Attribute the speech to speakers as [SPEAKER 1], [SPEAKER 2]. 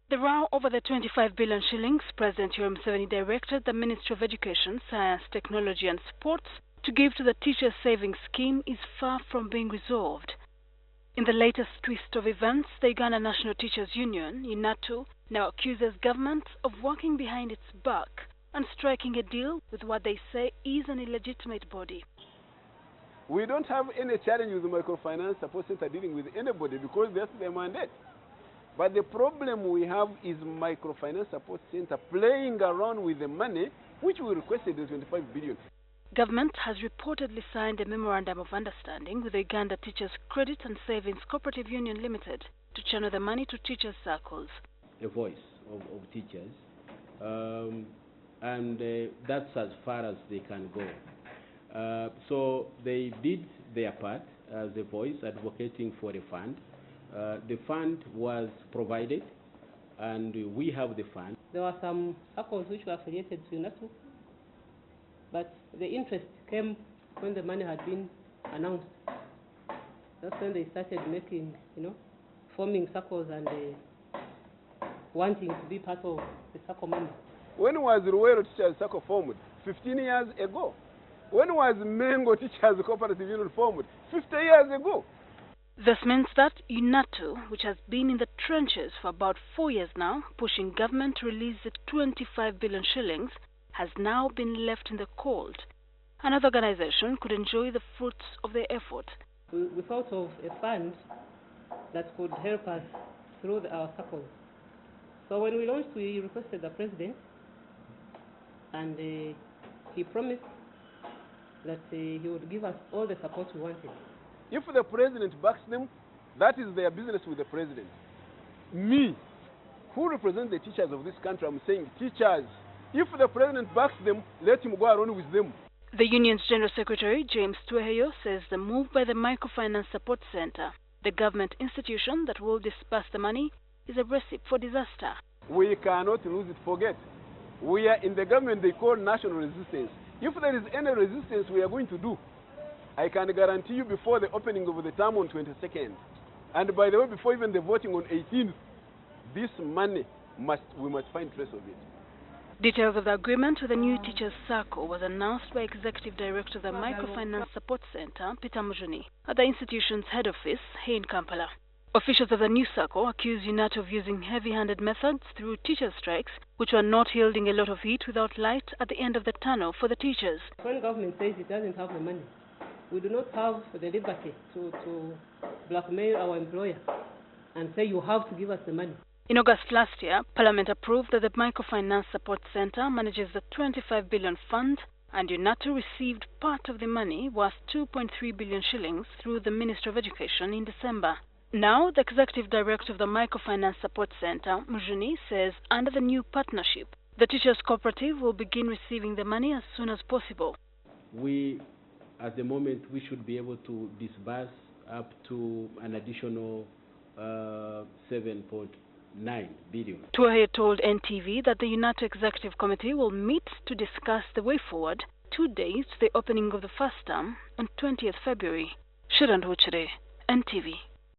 [SPEAKER 1] The row over the 25 billion shillings President Yoweri Museveni directed the Ministry of Education, Science, Technology and Sports to give to the Teachers Savings Scheme is far from being resolved. In the latest twist of events, the Uganda National Teachers Union, UNATU, now accuses government of working behind its back and striking a deal with what they say is an illegitimate body.
[SPEAKER 2] We don't have any challenge with the Microfinance Support Centre dealing with anybody because that's their mandate. But the problem we have is Microfinance Support Centre playing around with the money which we requested, the 25 billion.
[SPEAKER 1] Government has reportedly signed a memorandum of understanding with the Uganda Teachers Credit and Savings Cooperative Union Limited to channel the money to teachers' circles.
[SPEAKER 3] A voice of teachers, and that's as far as they can go. So they did their part as a voice advocating for a fund. The fund was provided, and we have the fund.
[SPEAKER 4] There were some Saccos which were affiliated to UNATU, but the interest came when the money had been announced. That's when they started making, forming Saccos and wanting to be part of the Sacco money.
[SPEAKER 2] When was Tweheyo Teachers Sacco formed? 15 years ago. When was Mengo Teachers Cooperative Union formed? 50 years ago.
[SPEAKER 1] This means that UNATU, which has been in the trenches for about 4 years now, pushing government to release the 25 billion shillings, has now been left in the cold. Another organization could enjoy the fruits of their effort.
[SPEAKER 4] We thought of a fund that could help us through our Saccos. So when we launched, we requested the President, and he promised that he would give us all the support we wanted.
[SPEAKER 2] If the President backs them, that is their business with the President. Me, who represents the teachers of this country, I'm saying teachers, if the President backs them, let him go around with them.
[SPEAKER 1] The union's General Secretary, James Tweheyo, says the move by the Microfinance Support Centre, the government institution that will disburse the money, is a recipe for disaster.
[SPEAKER 2] We cannot lose it, forget. We are in the government they call national resistance. If there is any resistance we are going to do, I can guarantee you before the opening of the term on 22nd, and by the way, before even the voting on 18th, this money, we must find trace of it.
[SPEAKER 1] Details of the agreement with the new Teachers Sacco was announced by Executive Director of the Microfinance Support Centre, Peter Mujuni, at the institution's head office here in Kampala. Officials of the new Sacco accuse UNATU of using heavy-handed methods through teacher strikes, which were not yielding a lot of heat without light at the end of the tunnel for the teachers.
[SPEAKER 4] When government says it doesn't have the money, we do not have the liberty to blackmail our employer and say you have to give us the money.
[SPEAKER 1] In August last year, Parliament approved that the Microfinance Support Centre manages the 25 billion fund, and UNATU received part of the money worth 2.3 billion shillings through the Ministry of Education in December. Now, the Executive Director of the Microfinance Support Centre, Mujuni, says under the new partnership, the Teachers Cooperative will begin receiving the money as soon as possible.
[SPEAKER 3] At the moment, we should be able to disburse up to an additional 7.9 billion.
[SPEAKER 1] Tweheyo told NTV that the UNATU Executive Committee will meet to discuss the way forward 2 days to the opening of the first term on 20th February. Shilling, NTV.